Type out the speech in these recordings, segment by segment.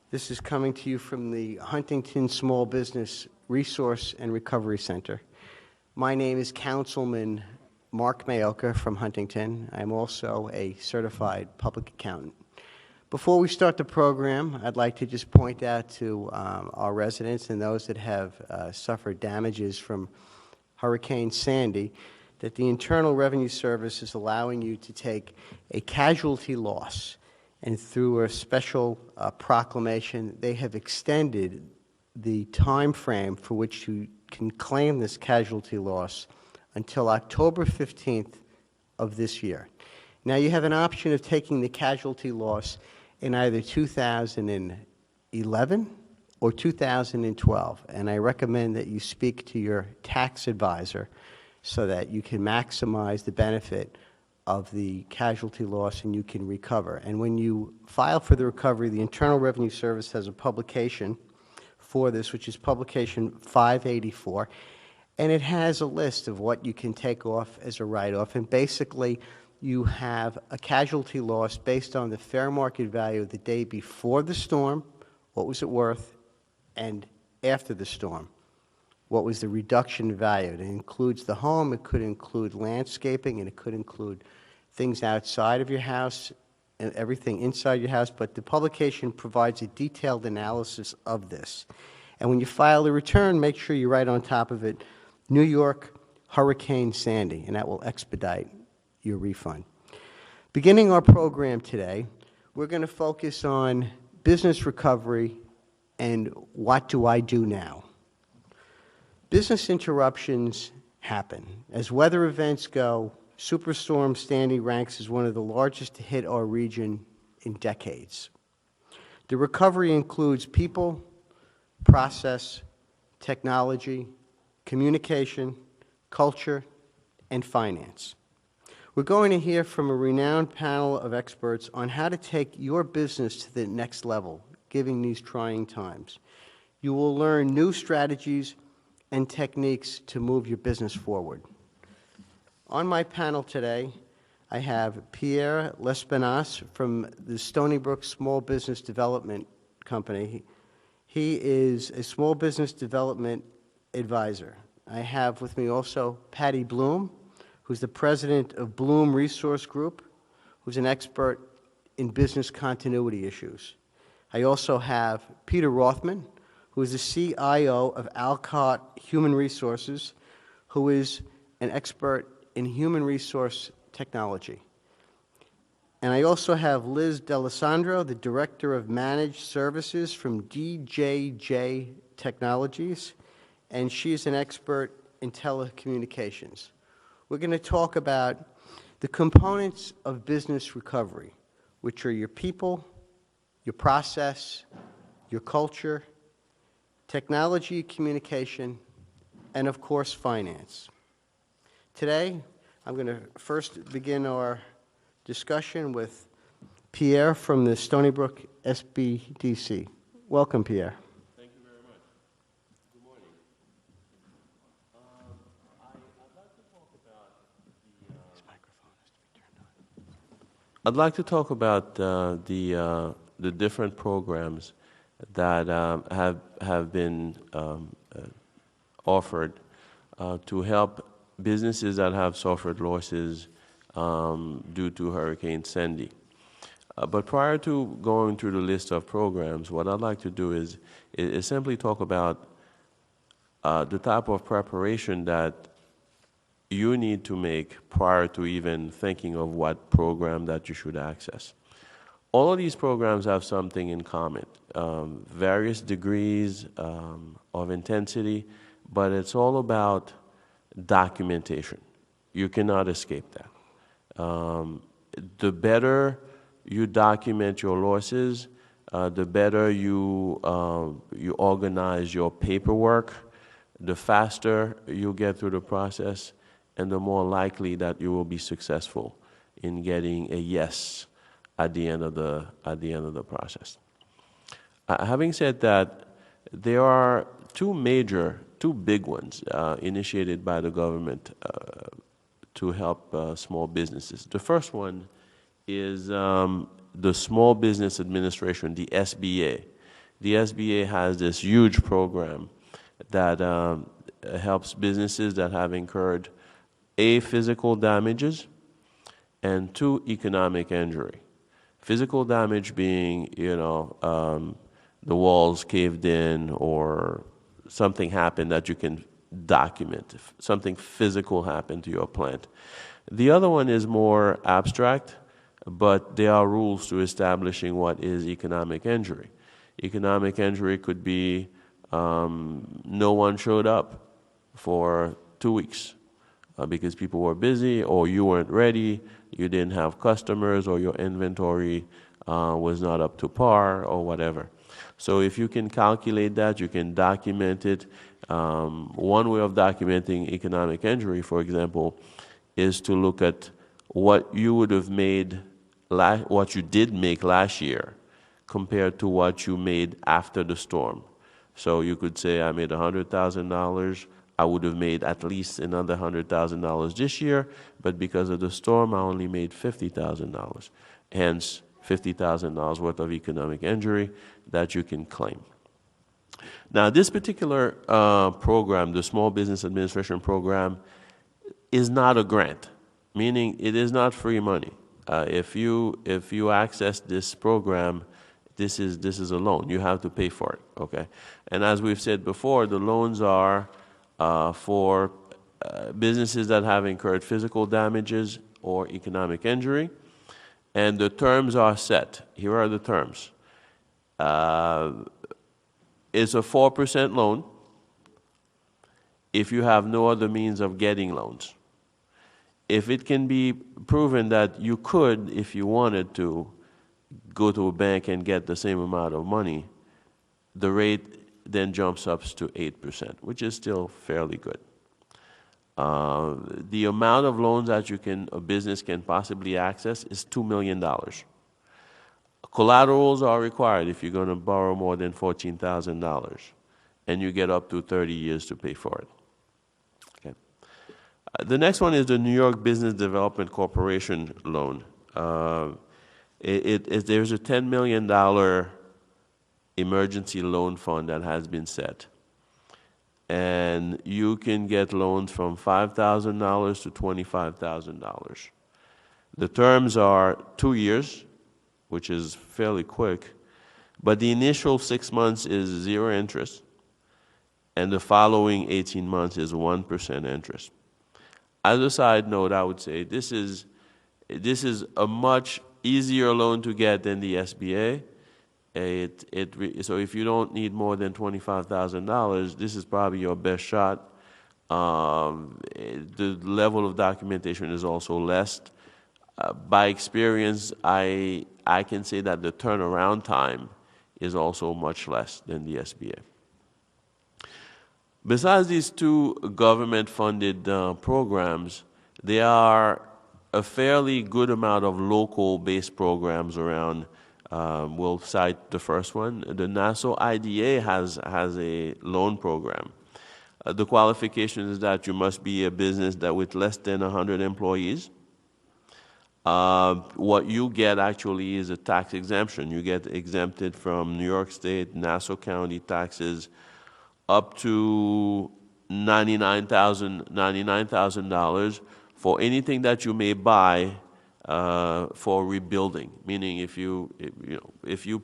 This is coming to you from the Huntington Small Business Resource and Recovery Center. My name is Councilman Mark Mayoka from Huntington. I'm also a certified public accountant. Before we start the program, I'd like to just point out to our residents and those that have suffered damages from Hurricane Sandy that the Internal Revenue Service is allowing you to take a casualty loss, and through a special proclamation, they have extended the time frame for which you can claim this casualty loss until October 15th of this year. Now, you have an option of taking the casualty loss in either 2011 or 2012, and I recommend that you speak to your tax advisor so that you can maximize the benefit of the casualty loss and you can recover. And when you file for the recovery, the Internal Revenue Service has a publication for this, which is publication 584, and it has a list of what you can take off as a write-off. And basically, you have a casualty loss based on the fair market value of the day before the storm, what was it worth, and after the storm, what was the reduction value. It includes the home, it could include landscaping, and it could include things outside of your house and everything inside your house, but the publication provides a detailed analysis of this. And when you file the return, make sure you write on top of it, New York Hurricane Sandy, and that will expedite your refund. Beginning our program today, we're going to focus on business recovery and what do I do now. Business interruptions happen. As weather events go, Superstorm Sandy ranks as one of the largest to hit our region in decades. The recovery includes people, process, technology, communication, culture, and finance. We're going to hear from a renowned panel of experts on how to take your business to the next level, given these trying times. You will learn new strategies and techniques to move your business forward. On my panel today, I have Pierre Lespinasse from the Stony Brook Small Business Development Company. He is a small business development advisor. I have with me also Patty Bloom, who's the president of Bloom Resource Group, who's an expert in business continuity issues. I also have Peter Rothman, who is the CIO of Alcott Human Resources, who is an expert in human resource technology. And I also have Liz D'Alessandro, the Director of Managed Services from DJJ Technologies, and she's an expert in telecommunications. We're going to talk about the components of business recovery, which are your people, your process, your culture, technology, communication, and of course, finance. Today, I'm going to first begin our discussion with Pierre from the Stony Brook SBDC. Welcome, Pierre. Thank you very much. Good morning. I'd like to talk about the different programs that have been offered to help businesses that have suffered losses due to Hurricane Sandy. But prior to going through the list of programs, what I'd like to do is simply talk about the type of preparation that you need to make prior to even thinking of what program that you should access. All of these programs have something in common, various degrees of intensity, but it's all about documentation. You cannot escape that. The better you document your losses, the better you organize your paperwork, the faster you get through the process, and the more likely that you will be successful in getting a yes at the end of the process. Having said that, there are two big ones initiated by the government to help small businesses. The first one is the Small Business Administration, the SBA. the SBA has this huge program that helps businesses that have incurred A, physical damages, and 2, economic injury. Physical damage being, the walls caved in or something happened that you can document. If something physical happened to your plant. The other one is more abstract, but there are rules to establishing what is economic injury. Economic injury could be no one showed up for 2 weeks because people were busy or you weren't ready, you didn't have customers or your inventory was not up to par or whatever. So if you can calculate that, you can document it. One way of documenting economic injury, for example, is to look at what you would have made, what you did make last year compared to what you made after the storm. So you could say, I made $100,000. I would have made at least another $100,000 this year, but because of the storm, I only made $50,000. Hence, $50,000 worth of economic injury that you can claim. Now, this particular program, the Small Business Administration Program, is not a grant, meaning it is not free money. If you access this program, this is a loan. You have to pay for it, okay? And as we've said before, the loans are for businesses that have incurred physical damages or economic injury, and the terms are set. Here are the terms. It's a 4% loan if you have no other means of getting loans. If it can be proven that you could, if you wanted to, go to a bank and get the same amount of money, the rate then jumps up to 8%, which is still fairly good. The amount of loans that a business can possibly access is $2 million. Collaterals are required if you're going to borrow more than $14,000, and you get up to 30 years to pay for it. Okay. The next one is the New York Business Development Corporation loan. There's a $10 million emergency loan fund that has been set. And you can get loans from $5,000 to $25,000. The terms are 2 years, which is fairly quick, but the initial 6 months is 0 interest, and the following 18 months is 1% interest. As a side note, I would say this is a much easier loan to get than the SBA. So if you don't need more than $25,000, this is probably your best shot. The level of documentation is also less. By experience, I can say that the turnaround time is also much less than the SBA. Besides these two government-funded programs, there are a fairly good amount of local-based programs around. We'll cite the first one. The Nassau IDA has a loan program. The qualification is that you must be a business that with less than 100 employees. What you get actually is a tax exemption. You get exempted from New York State, Nassau County taxes up to $99,000 for anything that you may buy for rebuilding. Meaning, if you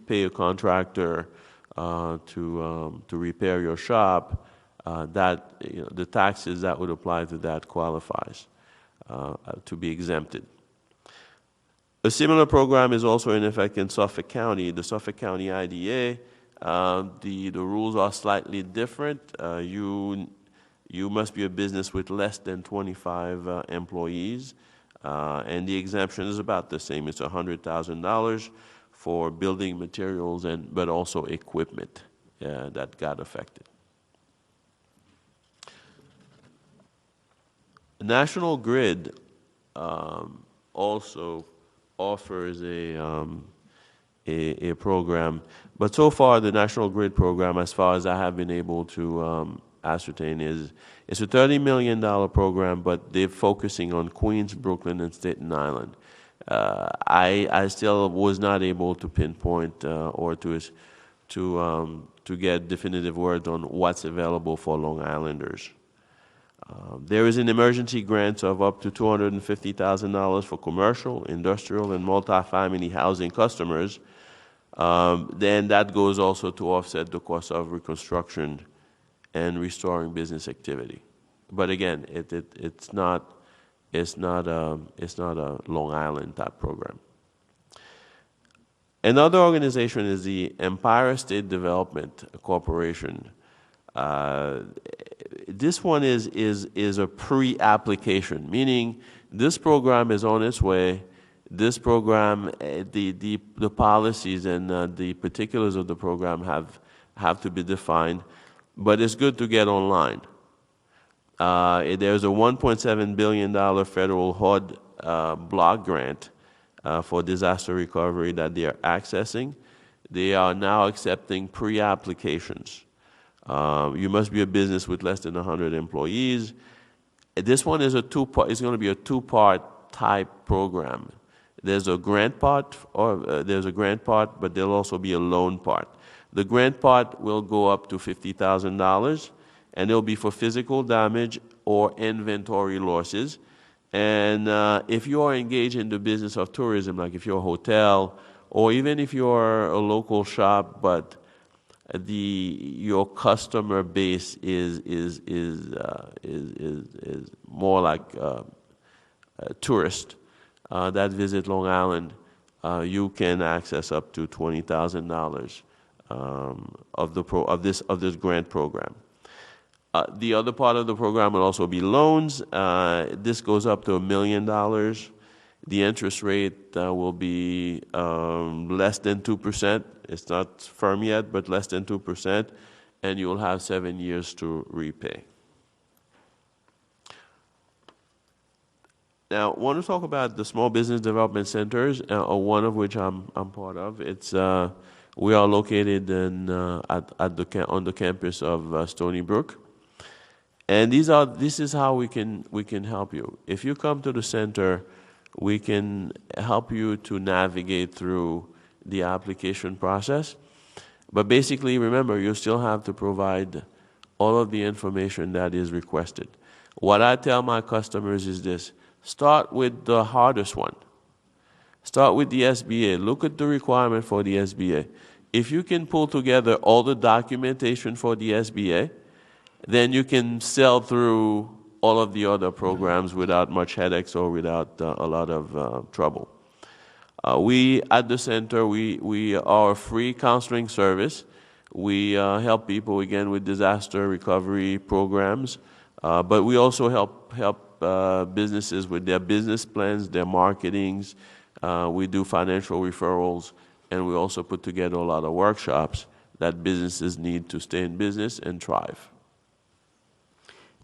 pay a contractor to repair your shop, the taxes that would apply to that qualifies to be exempted. A similar program is also in effect in Suffolk County. The Suffolk County IDA, the rules are slightly different. You must be a business with less than 25 employees, and the exemption is about the same. It's $100,000 for building materials but also equipment that got affected. National Grid also offers a program, but so far the National Grid program, as far as I have been able to ascertain, it's a $30 million program, but they're focusing on Queens, Brooklyn, and Staten Island. I still was not able to pinpoint or to to get definitive word on what's available for Long Islanders. There is an emergency grant of up to $250,000 for commercial, industrial, and multifamily housing customers. Then that goes also to offset the cost of reconstruction and restoring business activity. But again, it's not a Long Island type program. Another organization is the Empire State Development Corporation. This one is a pre-application, meaning this program is on its way. This program, the policies and the particulars of the program have to be defined, but it's good to get online. There's a $1.7 billion federal HUD block grant for disaster recovery that they are accessing. They are now accepting pre-applications. You must be a business with less than 100 employees. This one is it's going to be a two-part type program. There's a grant part, but there'll also be a loan part. The grant part will go up to $50,000, and it'll be for physical damage or inventory losses. And if you are engaged in the business of tourism, like if you're a hotel, or even if you're a local shop, but your customer base is more like tourists that visit Long Island, you can access up to $20,000 of this grant program. The other part of the program will also be loans. This goes up to $1 million. The interest rate will be less than 2%. It's not firm yet, but less than 2%, and you will have 7 years to repay. Now, I want to talk about the small business development centers, one of which I'm part of. We are located on the campus of Stony Brook. And this is how we can help you. If you come to the center, we can help you to navigate through the application process. But basically, remember, you still have to provide all of the information that is requested. What I tell my customers is this: start with the hardest one. Start with the SBA. Look at the requirement for the SBA. If you can pull together all the documentation for the SBA, then you can sail through all of the other programs without much headaches or without a lot of trouble. We at the center, we are a free counseling service. We help people again with disaster recovery programs, but we also help businesses with their business plans, their marketings. We do financial referrals, and we also put together a lot of workshops that businesses need to stay in business and thrive.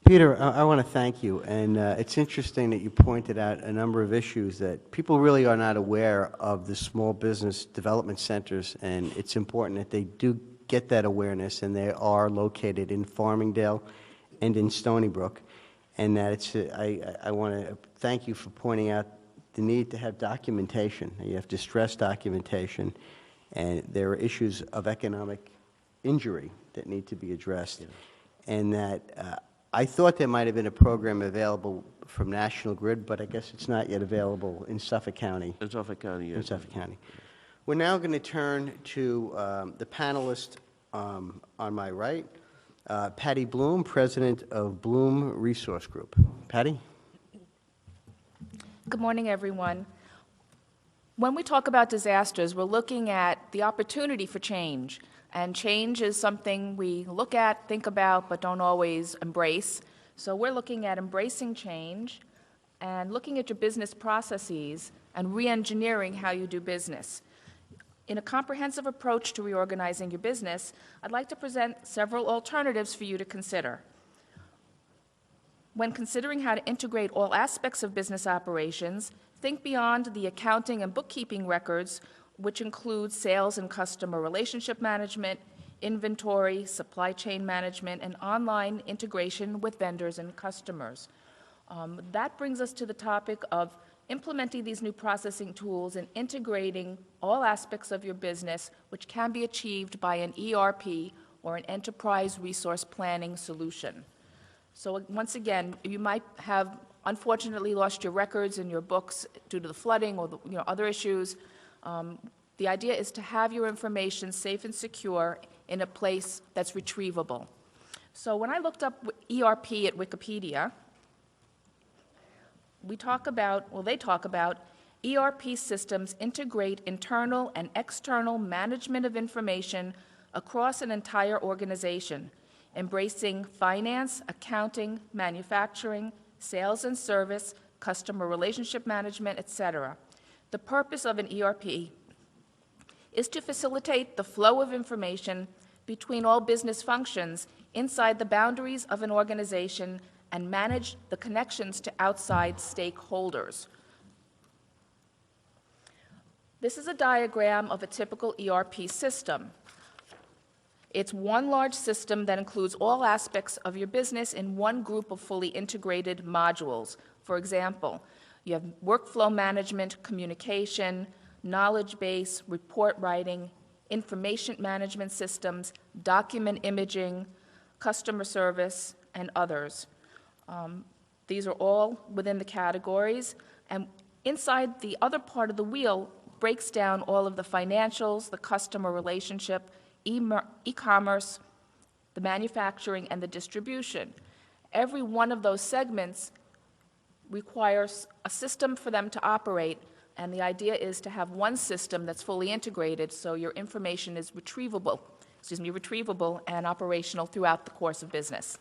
Peter, I want to thank you, and it's interesting that you pointed out a number of issues that people really are not aware of the small business development centers, and it's important that they do get that awareness, and they are located in Farmingdale and in Stony Brook, and that I want to thank you for pointing out the need to have documentation. You have distress documentation, and there are issues of economic injury that need to be addressed, and that I thought there might have been a program available from National Grid, but I guess it's not yet available in Suffolk County. In Suffolk County, yes. In Suffolk County. We're now going to turn to the panelist on my right, Patty Bloom, President of Bloom Resource Group. Patty? Good morning, everyone. When we talk about disasters, we're looking at the opportunity for change. And change is something we look at, think about, but don't always embrace. So we're looking at embracing change and looking at your business processes and re-engineering how you do business. In a comprehensive approach to reorganizing your business, I'd like to present several alternatives for you to consider. When considering how to integrate all aspects of business operations, think beyond the accounting and bookkeeping records, which include sales and customer relationship management, inventory, supply chain management, and online integration with vendors and customers. That brings us to the topic of implementing these new processing tools and integrating all aspects of your business, which can be achieved by an ERP or an enterprise resource planning solution. So once again, you might have unfortunately lost your records and your books due to the flooding or other issues. The idea is to have your information safe and secure in a place that's retrievable. So when I looked up ERP at Wikipedia, they talk about ERP systems integrate internal and external management of information across an entire organization, embracing finance, accounting, manufacturing, sales and service, customer relationship management, etc. The purpose of an ERP is to facilitate the flow of information between all business functions inside the boundaries of an organization and manage the connections to outside stakeholders. This is a diagram of a typical ERP system. It's one large system that includes all aspects of your business in one group of fully integrated modules. For example, you have workflow management, communication, knowledge base, report writing, information management systems, document imaging, customer service, and others. These are all within the categories, and inside the other part of the wheel breaks down all of the financials, the customer relationship, e-commerce, the manufacturing, and the distribution. Every one of those segments requires a system for them to operate, and the idea is to have one system that's fully integrated so your information is retrievable and operational throughout the course of business.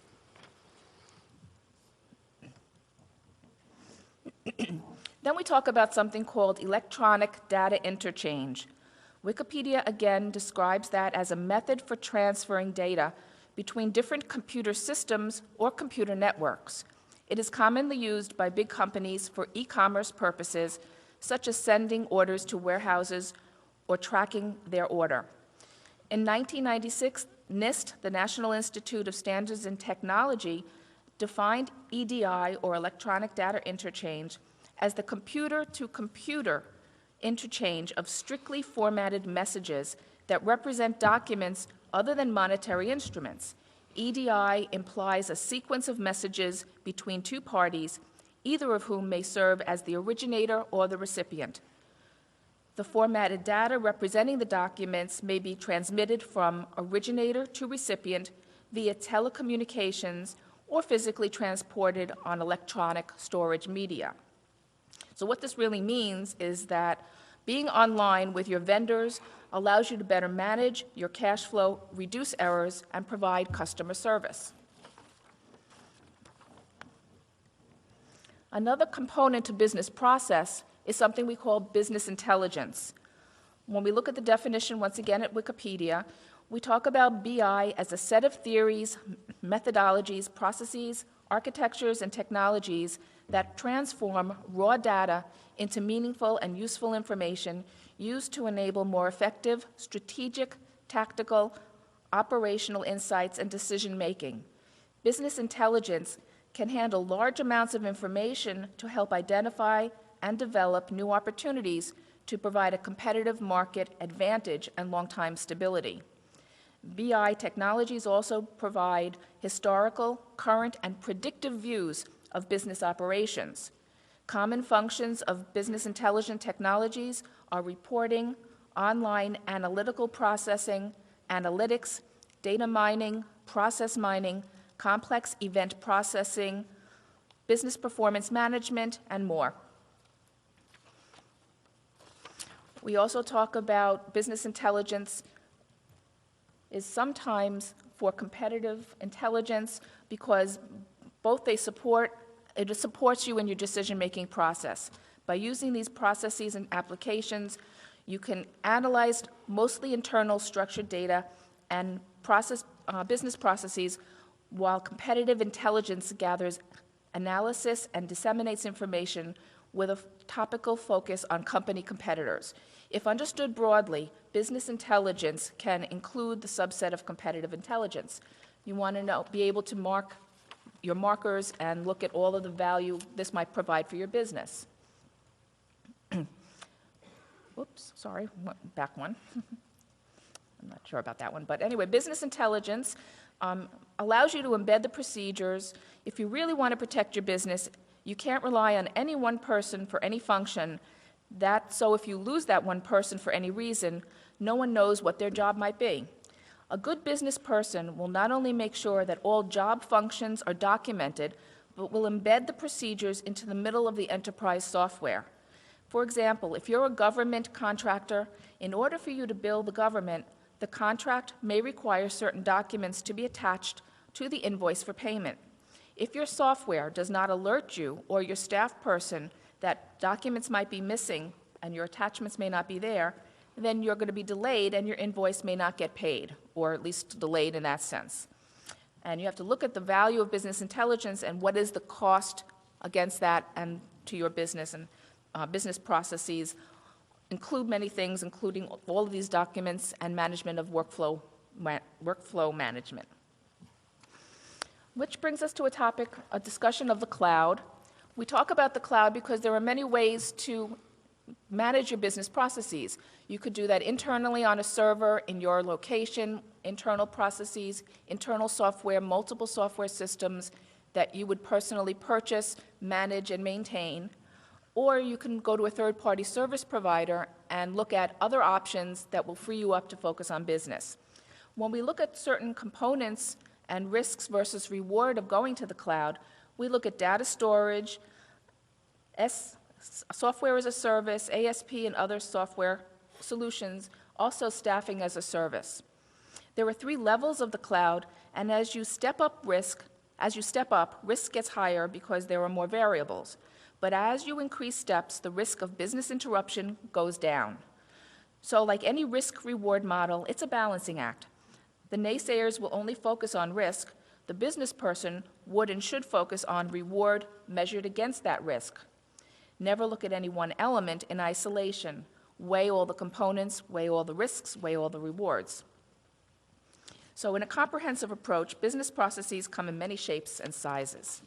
Then we talk about something called electronic data interchange. Wikipedia again describes that as a method for transferring data between different computer systems or computer networks. It is commonly used by big companies for e-commerce purposes, such as sending orders to warehouses or tracking their order. In 1996, NIST, the National Institute of Standards and Technology, defined EDI, or electronic data interchange, as the computer-to-computer interchange of strictly formatted messages that represent documents other than monetary instruments. EDI implies a sequence of messages between two parties, either of whom may serve as the originator or the recipient. The formatted data representing the documents may be transmitted from originator to recipient via telecommunications or physically transported on electronic storage media. So what this really means is that being online with your vendors allows you to better manage your cash flow, reduce errors, and provide customer service. Another component to business process is something we call business intelligence. When we look at the definition, once again at Wikipedia, we talk about BI as a set of theories, methodologies, processes, architectures, and technologies that transform raw data into meaningful and useful information used to enable more effective, strategic, tactical, operational insights and decision-making. Business intelligence can handle large amounts of information to help identify and develop new opportunities to provide a competitive market advantage and long-time stability. BI technologies also provide historical, current, and predictive views of business operations. Common functions of business intelligence technologies are reporting, online analytical processing, analytics, data mining, process mining, complex event processing, business performance management, and more. We also talk about business intelligence is sometimes for competitive intelligence because it supports you in your decision-making process. By using these processes and applications, you can analyze mostly internal structured data and business processes, while competitive intelligence gathers analysis and disseminates information with a topical focus on company competitors. If understood broadly, business intelligence can include the subset of competitive intelligence. You want to be able to mark your markers and look at all of the value this might provide for your business. whoops, sorry, back one. I'm not sure about that one, but anyway, business intelligence allows you to embed the procedures. If you really want to protect your business, you can't rely on any one person for any function. So if you lose that one person for any reason, no one knows what their job might be. A good business person will not only make sure that all job functions are documented, but will embed the procedures into the middle of the enterprise software. For example, if you're a government contractor, in order for you to bill the government, the contract may require certain documents to be attached to the invoice for payment. If your software does not alert you or your staff person that documents might be missing and your attachments may not be there, then you're going to be delayed and your invoice may not get paid, or at least delayed in that sense. And you have to look at the value of business intelligence and what is the cost against that and to your business. And business processes include many things, including all of these documents and management of workflow management. Which brings us to a discussion of the cloud. We talk about the cloud because there are many ways to manage your business processes. You could do that internally on a server in your location, internal processes, internal software, multiple software systems that you would personally purchase, manage, and maintain. Or you can go to a third-party service provider and look at other options that will free you up to focus on business. When we look at certain components and risks versus reward of going to the cloud, we look at data storage, software as a service, ASP, and other software solutions, also staffing as a service. There are 3 levels of the cloud, and as you step up, risk gets higher because there are more variables. But as you increase steps, the risk of business interruption goes down. So like any risk-reward model, it's a balancing act. The naysayers will only focus on risk. The business person would and should focus on reward measured against that risk. Never look at any one element in isolation. Weigh all the components, weigh all the risks, weigh all the rewards. So in a comprehensive approach, business processes come in many shapes and sizes.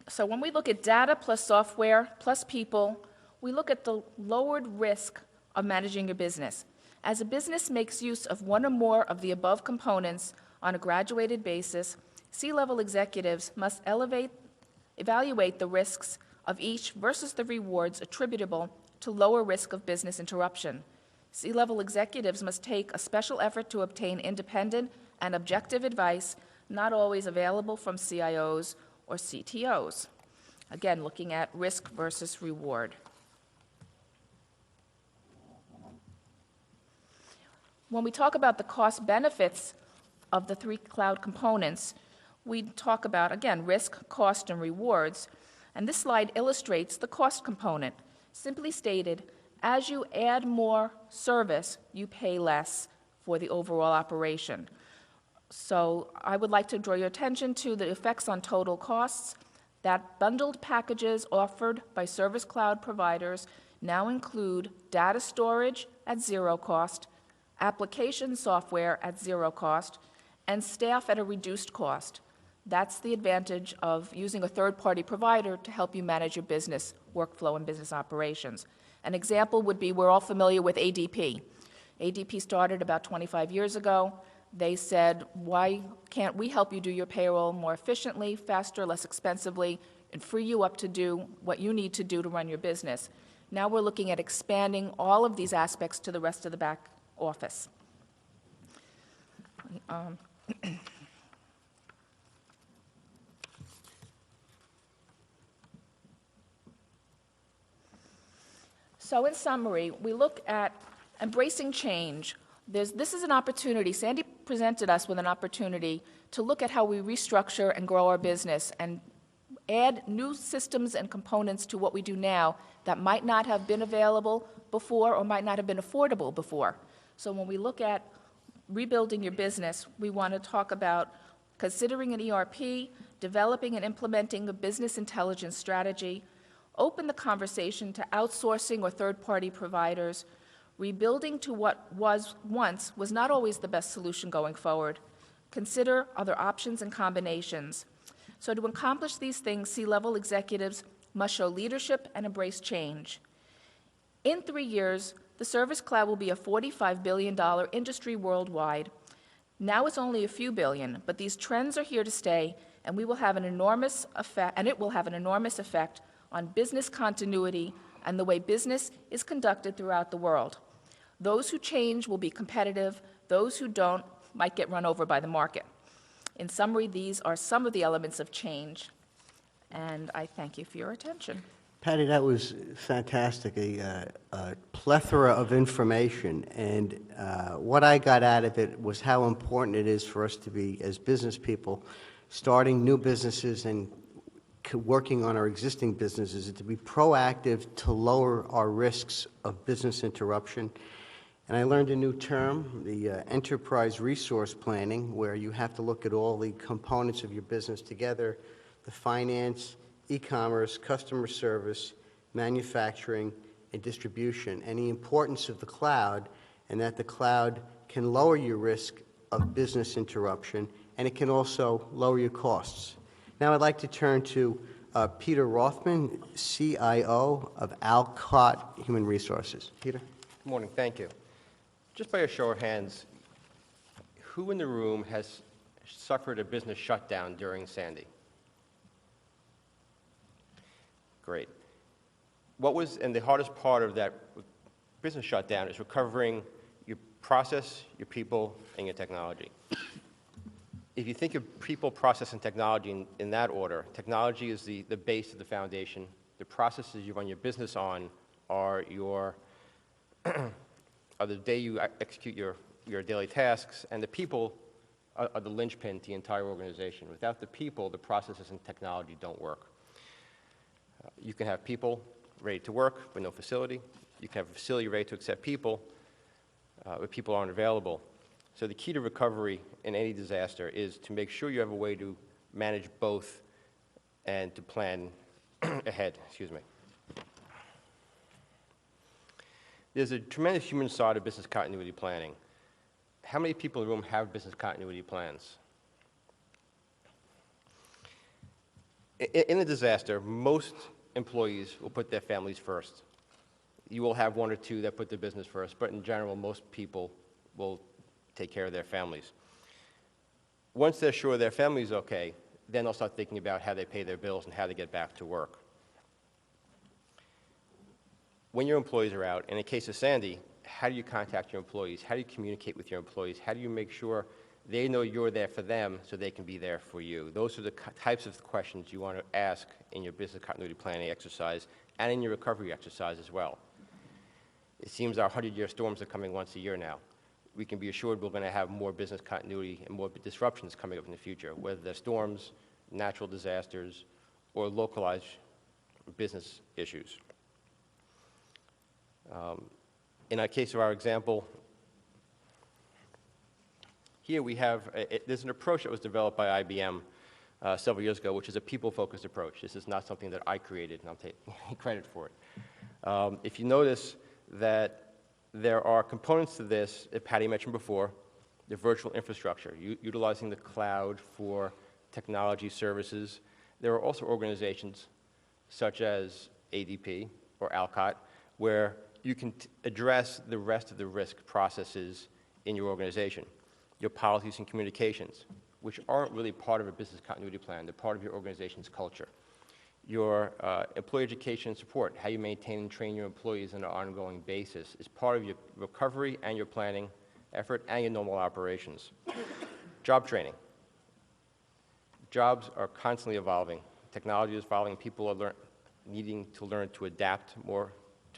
So when we look at data plus software plus people, we look at the lowered risk of managing your business. As a business makes use of one or more of the above components on a graduated basis, C-level executives must evaluate the risks of each versus the rewards attributable to lower risk of business interruption. C-level executives must take a special effort to obtain independent and objective advice, not always available from CIOs or CTOs. Again, looking at risk versus reward. When we talk about the cost benefits of the 3 cloud components, we talk about, again, risk, cost, and rewards. And this slide illustrates the cost component. Simply stated, as you add more service, you pay less for the overall operation. So I would like to draw your attention to the effects on total costs. That bundled packages offered by service cloud providers now include data storage at 0 cost, application software at 0 cost, and staff at a reduced cost. That's the advantage of using a third-party provider to help you manage your business workflow and business operations. An example would be, we're all familiar with ADP. ADP started about 25 years ago. They said, why can't we help you do your payroll more efficiently, faster, less expensively, and free you up to do what you need to do to run your business? Now we're looking at expanding all of these aspects to the rest of the back office. So in summary, we look at embracing change. This is an opportunity. Sandy presented us with an opportunity to look at how we restructure and grow our business and add new systems and components to what we do now that might not have been available before or might not have been affordable before. So when we look at rebuilding your business, we want to talk about considering an ERP, developing and implementing a business intelligence strategy, open the conversation to outsourcing or third-party providers, rebuilding to what was not always the best solution going forward. Consider other options and combinations. So to accomplish these things, C-level executives must show leadership and embrace change. In 3 years, the Service Cloud will be a $45 billion industry worldwide. Now it's only a few billion, but these trends are here to stay, and we will have an enormous effect, and it will have an enormous effect on business continuity and the way business is conducted throughout the world. Those who change will be competitive. Those who don't might get run over by the market. In summary, these are some of the elements of change, and I thank you for your attention. Patty, that was fantastic, a plethora of information, and what I got out of it was how important it is for us to be, as business people, starting new businesses and working on our existing businesses, to be proactive to lower our risks of business interruption. And I learned a new term, the enterprise resource planning, where you have to look at all the components of your business together, the finance, e-commerce, customer service, manufacturing, and distribution, and the importance of the cloud, and that the cloud can lower your risk of business interruption, and it can also lower your costs. Now I'd like to turn to Peter Rothman, CIO of Alcott Human Resources. Peter? Good morning. Thank you. Just by a show of hands, who in the room has suffered a business shutdown during Sandy? Great. And the hardest part of that business shutdown is recovering your process, your people, and your technology. If you think of people, process, and technology in that order, technology is the base of the foundation. The processes you run your business on are the day you execute your daily tasks, and the people are the linchpin to the entire organization. Without the people, the processes and technology don't work. You can have people ready to work but no facility. You can have a facility ready to accept people, but people aren't available. So the key to recovery in any disaster is to make sure you have a way to manage both and to plan ahead. Excuse me. There's a tremendous human side of business continuity planning. How many people in the room have business continuity plans? In a disaster, most employees will put their families first. You will have one or two that put their business first, but in general, most people will take care of their families. Once they're sure their family's okay, then they'll start thinking about how they pay their bills and how they get back to work. When your employees are out, in the case of Sandy, how do you contact your employees? How do you communicate with your employees? How do you make sure they know you're there for them so they can be there for you? Those are the types of questions you want to ask in your business continuity planning exercise and in your recovery exercise as well. It seems our 100-year storms are coming once a year now. We can be assured we're going to have more business continuity and more disruptions coming up in the future, whether they're storms, natural disasters, or localized business issues. In our case of our example, here we have, there's an approach that was developed by IBM several years ago, which is a people-focused approach. This is not something that I created, and I'll take credit for it. If you notice that there are components to this, that Patty mentioned before, the virtual infrastructure, utilizing the cloud for technology services. There are also organizations such as ADP or Alcott, where you can address the rest of the risk processes in your organization. Your policies and communications, which aren't really part of a business continuity plan. They're part of your organization's culture. Your employee education and support, how you maintain and train your employees on an ongoing basis, is part of your recovery and your planning effort and your normal operations. Job training. Jobs are constantly evolving. Technology is evolving. People are needing to learn to adapt to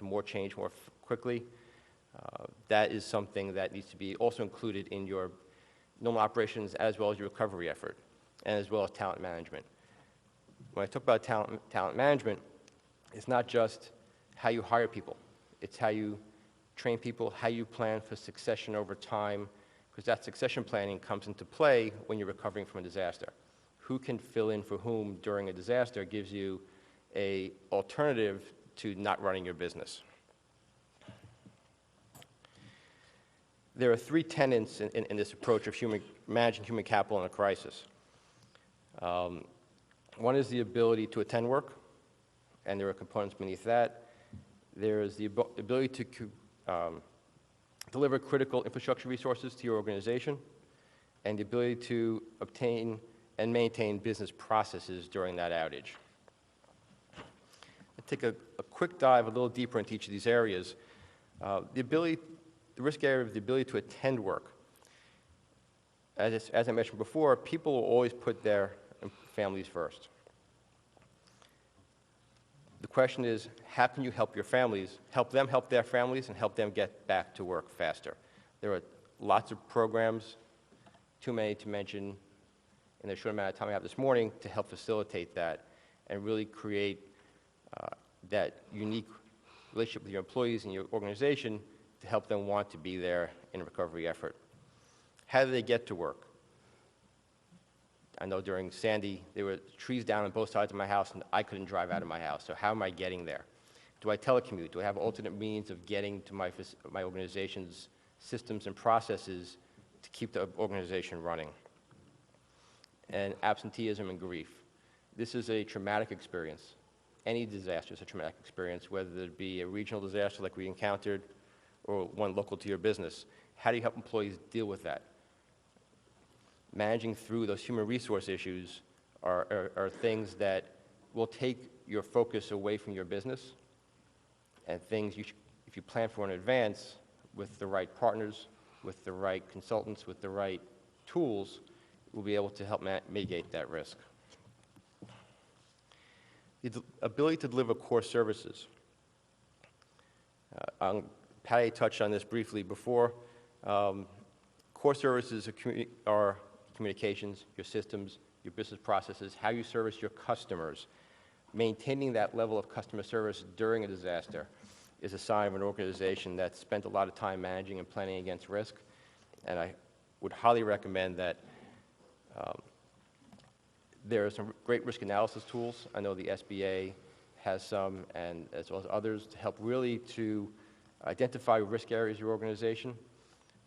more change more quickly. That is something that needs to be also included in your normal operations as well as your recovery effort, and as well as talent management. When I talk about talent management, it's not just how you hire people. It's how you train people, how you plan for succession over time, because that succession planning comes into play when you're recovering from a disaster. Who can fill in for whom during a disaster gives you an alternative to not running your business. There are three tenets in this approach of managing human capital in a crisis. One is the ability to attend work, and there are components beneath that. There is the ability to deliver critical infrastructure resources to your organization, and the ability to obtain and maintain business processes during that outage. I'll take a quick dive a little deeper into each of these areas. The risk area of the ability to attend work. As I mentioned before, people will always put their families first. The question is, how can you help your families, help them help their families, and help them get back to work faster? There are lots of programs, too many to mention in the short amount of time I have this morning, to help facilitate that and really create that unique relationship with your employees and your organization to help them want to be there in a recovery effort. How do they get to work? I know during Sandy, there were trees down on both sides of my house, and I couldn't drive out of my house. So how am I getting there? Do I telecommute? Do I have alternate means of getting to my organization's systems and processes to keep the organization running? And absenteeism and grief. This is a traumatic experience. Any disaster is a traumatic experience, whether it be a regional disaster like we encountered or one local to your business. How do you help employees deal with that? Managing through those human resource issues are things that will take your focus away from your business, and things if you plan for in advance with the right partners, with the right consultants, with the right tools, we'll be able to help mitigate that risk. The ability to deliver core services. Patty touched on this briefly before. Core services are communications, your systems, your business processes, how you service your customers. Maintaining that level of customer service during a disaster is a sign of an organization that spent a lot of time managing and planning against risk, and I would highly recommend that there are some great risk analysis tools. I know the SBA has some, and as well as others, to help really to identify risk areas of your organization,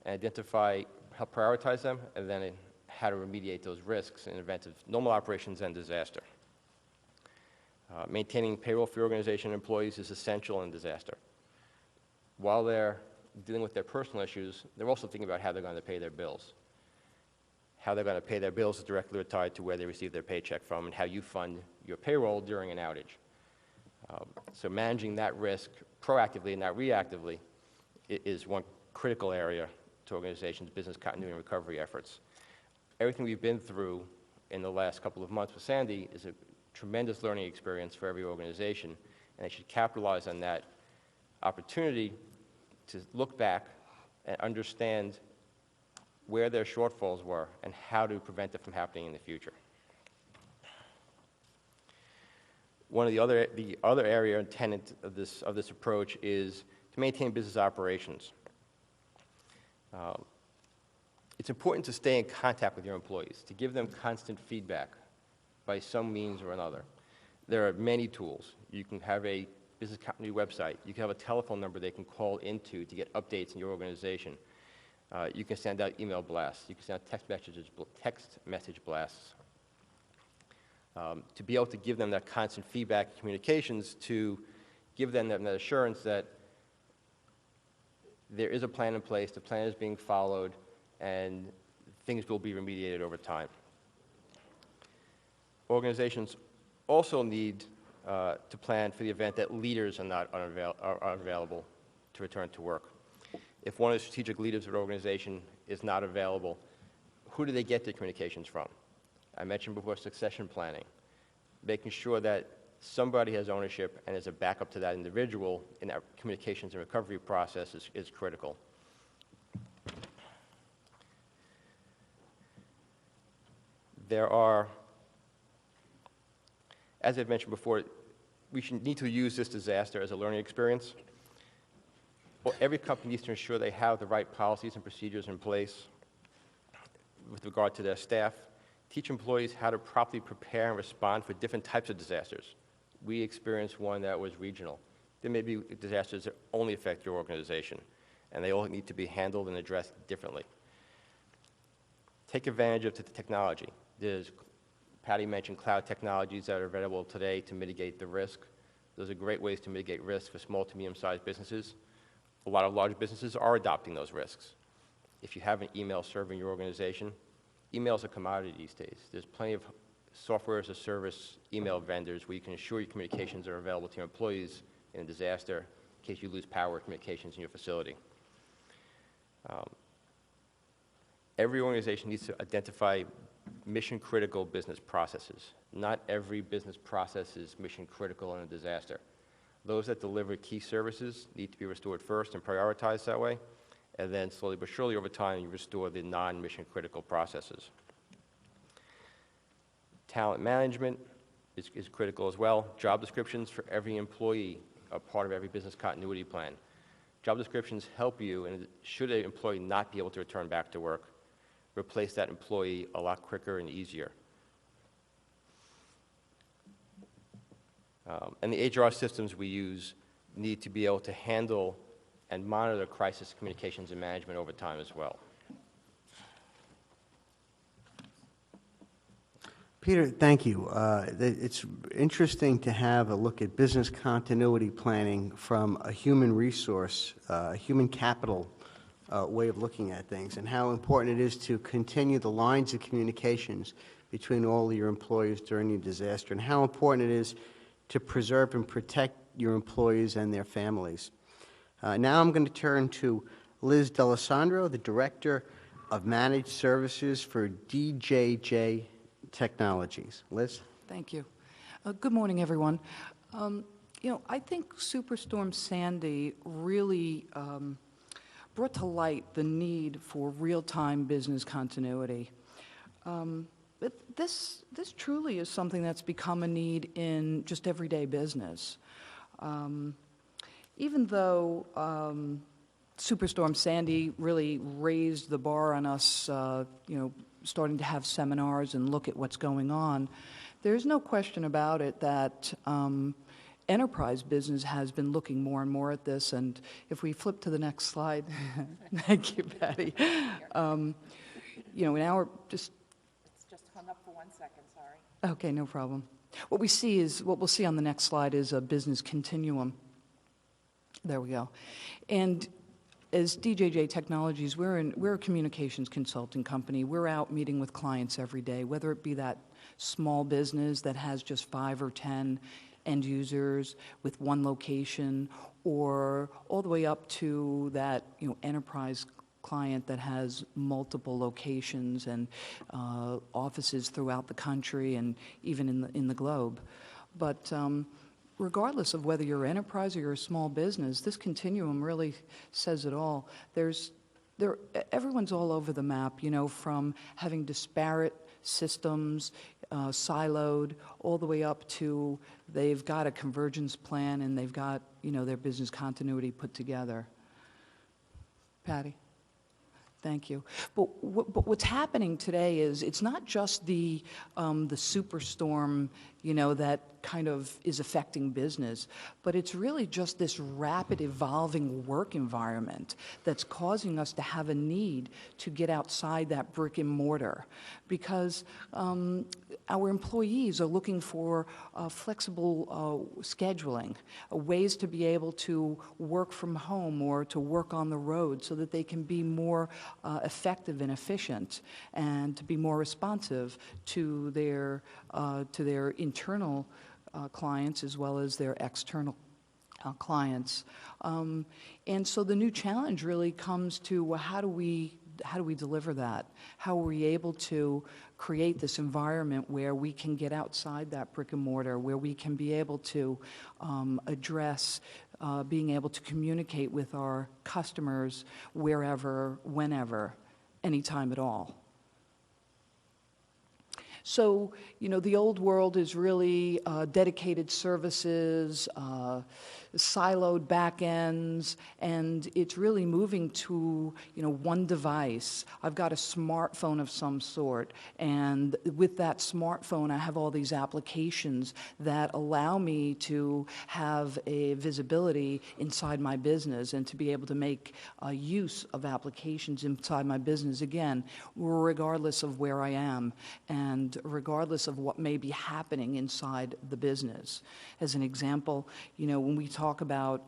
and help prioritize them, and then how to remediate those risks in event of normal operations and disaster. Maintaining payroll for your organization and employees is essential in disaster. While they're dealing with their personal issues, they're also thinking about how they're going to pay their bills. How they're going to pay their bills is directly tied to where they receive their paycheck from and how you fund your payroll during an outage. So managing that risk proactively and not reactively is one critical area to organizations' business continuity and recovery efforts. Everything we've been through in the last couple of months with Sandy is a tremendous learning experience for every organization, and they should capitalize on that opportunity to look back and understand where their shortfalls were and how to prevent it from happening in the future. One of the other area and tenet of this approach is to maintain business operations. It's important to stay in contact with your employees, to give them constant feedback by some means or another. There are many tools. You can have a business continuity website. You can have a telephone number they can call into to get updates in your organization. You can send out email blasts. You can send out text message blasts. To be able to give them that constant feedback and communications, to give them that assurance that there is a plan in place, the plan is being followed, and things will be remediated over time. Organizations also need to plan for the event that leaders are unavailable to return to work. If one of the strategic leaders of an organization is not available, who do they get their communications from? I mentioned before succession planning, making sure that somebody has ownership and is a backup to that individual in that communications and recovery process is critical. There are, as I've mentioned before, we need to use this disaster as a learning experience. Well, every company needs to ensure they have the right policies and procedures in place with regard to their staff. Teach employees how to properly prepare and respond for different types of disasters. We experienced one that was regional. There may be disasters that only affect your organization, and they all need to be handled and addressed differently. Take advantage of the technology. There's Patty mentioned cloud technologies that are available today to mitigate the risk. Those are great ways to mitigate risk for small to medium-sized businesses. A lot of large businesses are adopting those risks. If you have an email server in your organization, email is a commodity these days. There's plenty of software as a service email vendors where you can ensure your communications are available to your employees in a disaster in case you lose power or communications in your facility. Every organization needs to identify mission-critical business processes. Not every business process is mission-critical in a disaster. Those that deliver key services need to be restored first and prioritized that way, and then slowly but surely over time you restore the non-mission-critical processes. Talent management is critical as well. Job descriptions for every employee are part of every business continuity plan. Job descriptions help you, and should an employee not be able to return back to work, replace that employee a lot quicker and easier. And the HR systems we use need to be able to handle and monitor crisis communications and management over time as well. Peter, thank you. It's interesting to have a look at business continuity planning from a human resource, human capital way of looking at things, and how important it is to continue the lines of communications between all of your employees during a disaster, and how important it is to preserve and protect your employees and their families. Now I'm going to turn to Liz D'Alessandro, the Director of Managed Services for DJJ Technologies. Liz? Thank you. Good morning, everyone. I think Superstorm Sandy really brought to light the need for real-time business continuity. But this truly is something that's become a need in just everyday business. Even though Superstorm Sandy really raised the bar on us, starting to have seminars and look at what's going on, there's no question about it that enterprise business has been looking more and more at this. And if we flip to the next slide, thank you, Patty. In our just It's just hung up for 1 second, sorry. okay, no problem. What we'll see on the next slide is a business continuum. There we go. And as DJJ Technologies, we're a communications consulting company. We're out meeting with clients every day, whether it be that small business that has just 5 or 10 end users with one location, or all the way up to that enterprise client that has multiple locations and offices throughout the country and even in the globe. But regardless of whether you're enterprise or you're a small business, this continuum really says it all. Everyone's all over the map, from having disparate systems, siloed, all the way up to they've got a convergence plan and they've got, their business continuity put together. Patty? Thank you. But what's happening today is it's not just the superstorm, that kind of is affecting business, but it's really just this rapid evolving work environment that's causing us to have a need to get outside that brick and mortar, because our employees are looking for flexible scheduling, ways to be able to work from home or to work on the road so that they can be more effective and efficient and to be more responsive to their internal clients as well as their external clients. And so the new challenge really comes to, well, how do we deliver that? How are we able to create this environment where we can get outside that brick and mortar, where we can be able to address being able to communicate with our customers wherever, whenever, anytime at all? So, the old world is really dedicated services, siloed back ends, and it's really moving to, one device. I've got a smartphone of some sort, and with that smartphone, I have all these applications that allow me to have a visibility inside my business and to be able to make use of applications inside my business, again, regardless of where I am and regardless of what may be happening inside the business. As an example, when we talk about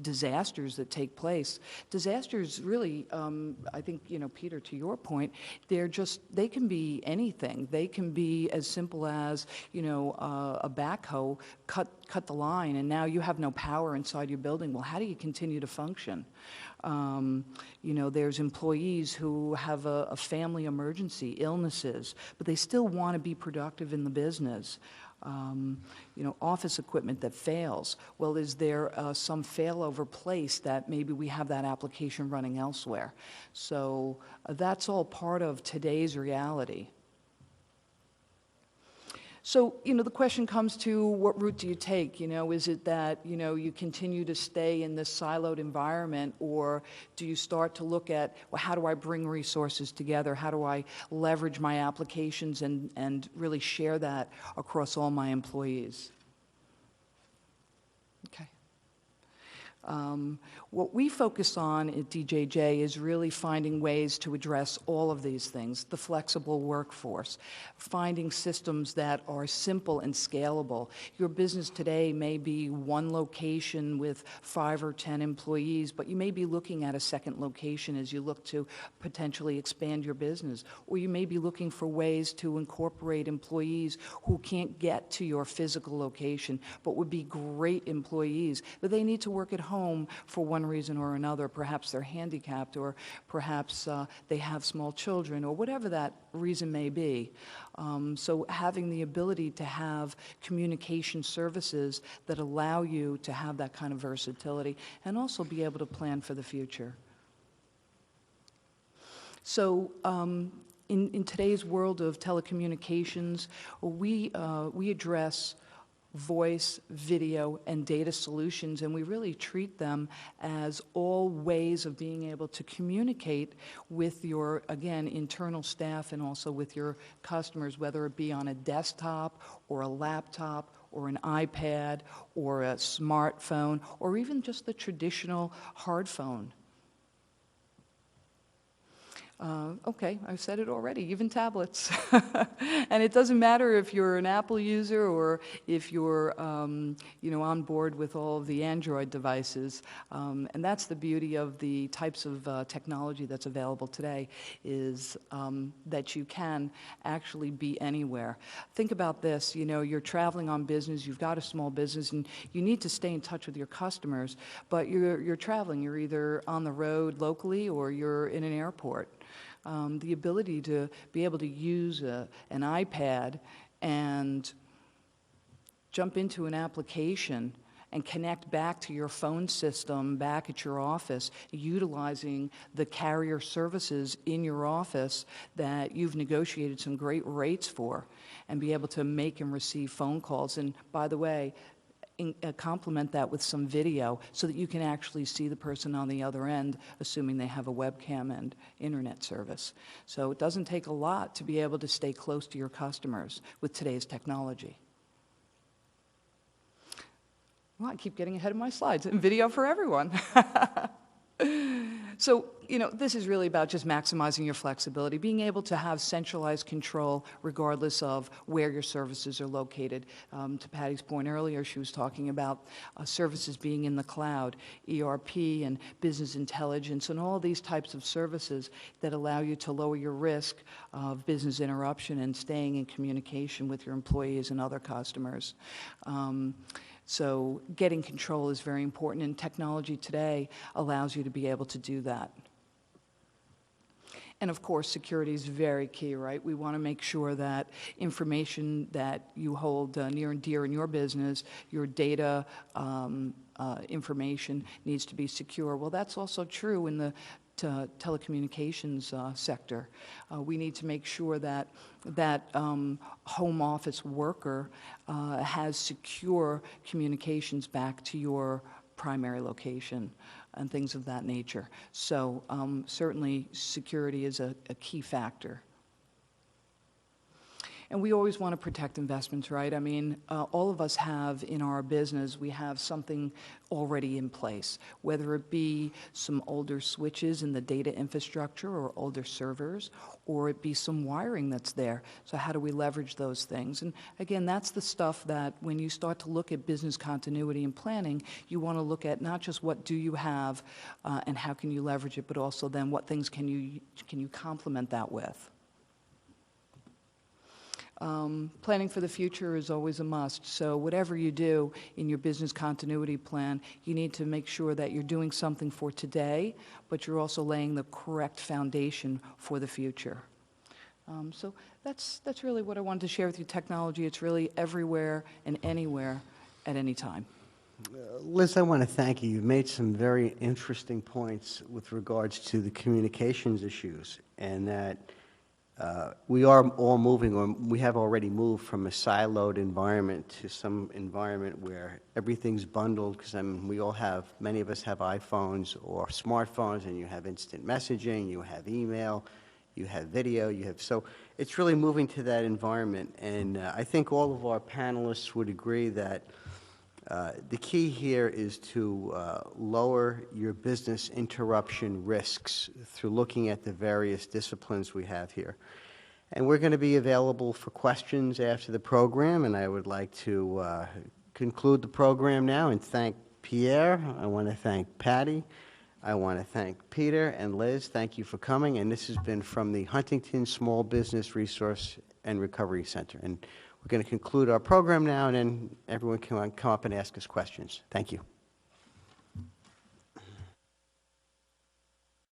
disasters that take place, disasters really, I think, Peter, to your point, they can be anything. They can be as simple as, a backhoe cut the line and now you have no power inside your building. Well, how do you continue to function? There's employees who have a family emergency, illnesses, but they still want to be productive in the business. Office equipment that fails. Well, is there some failover place that maybe we have that application running elsewhere? So that's all part of today's reality. So, the question comes to what route do you take? Is it that, you continue to stay in this siloed environment, or do you start to look at, well, how do I bring resources together? How do I leverage my applications and really share that across all my employees? Okay. What we focus on at DJJ is really finding ways to address all of these things, the flexible workforce, finding systems that are simple and scalable. Your business today may be one location with 5 or 10 employees, but you may be looking at a second location as you look to potentially expand your business, or you may be looking for ways to incorporate employees who can't get to your physical location, but would be great employees, but they need to work at home for one reason or another. Perhaps they're handicapped, or perhaps they have small children, or whatever that reason may be. So having the ability to have communication services that allow you to have that kind of versatility and also be able to plan for the future. So in today's world of telecommunications, we address voice, video, and data solutions, and we really treat them as all ways of being able to communicate with your, again, internal staff and also with your customers, whether it be on a desktop or a laptop or an iPad or a smartphone or even just the traditional hard phone. Okay, I've said it already, even tablets. And it doesn't matter if you're an Apple user or if you're on board with all of the Android devices. And that's the beauty of the types of technology that's available today, is that you can actually be anywhere. Think about this, you're traveling on business, you've got a small business, and you need to stay in touch with your customers, but you're traveling, you're either on the road locally or you're in an airport. The ability to be able to use an iPad and jump into an application and connect back to your phone system back at your office, utilizing the carrier services in your office that you've negotiated some great rates for, and be able to make and receive phone calls. And by the way, complement that with some video so that you can actually see the person on the other end, assuming they have a webcam and internet service. So it doesn't take a lot to be able to stay close to your customers with today's technology. Well, I keep getting ahead of my slides. Video for everyone. So, this is really about just maximizing your flexibility, being able to have centralized control regardless of where your services are located. To Patty's point earlier, she was talking about services being in the cloud, ERP and business intelligence, and all these types of services that allow you to lower your risk of business interruption and staying in communication with your employees and other customers. So getting control is very important, and technology today allows you to be able to do that. And of course, security is very key, right? We want to make sure that information that you hold near and dear in your business, your data information, needs to be secure. Well, that's also true in telecommunications sector. We need to make sure that home office worker has secure communications back to your primary location and things of that nature. So certainly security is a key factor. And we always want to protect investments, right? I mean, all of us have in our business, we have something already in place, whether it be some older switches in the data infrastructure or older servers, or it be some wiring that's there. So how do we leverage those things? And again, that's the stuff that when you start to look at business continuity and planning, you want to look at not just what do you have and how can you leverage it, but also then what things can you complement that with. Planning for the future is always a must. So whatever you do in your business continuity plan, you need to make sure that you're doing something for today, but you're also laying the correct foundation for the future. So that's really what I wanted to share with you. Technology, it's really everywhere and anywhere at any time. Liz, I want to thank you. You've made some very interesting points with regards to the communications issues, and that we are all moving, or we have already moved from a siloed environment to some environment where everything's bundled, because many of us have iPhones or smartphones, and you have instant messaging, you have email, you have video, so it's really moving to that environment. And I think all of our panelists would agree that the key here is to lower your business interruption risks through looking at the various disciplines we have here. And we're going to be available for questions after the program, and I would like to conclude the program now and thank Pierre. I want to thank Patty. I want to thank Peter and Liz. Thank you for coming. And this has been from the Huntington Small Business Resource and Recovery Center. And we're going to conclude our program now, and then everyone can come up and ask us questions. Thank you.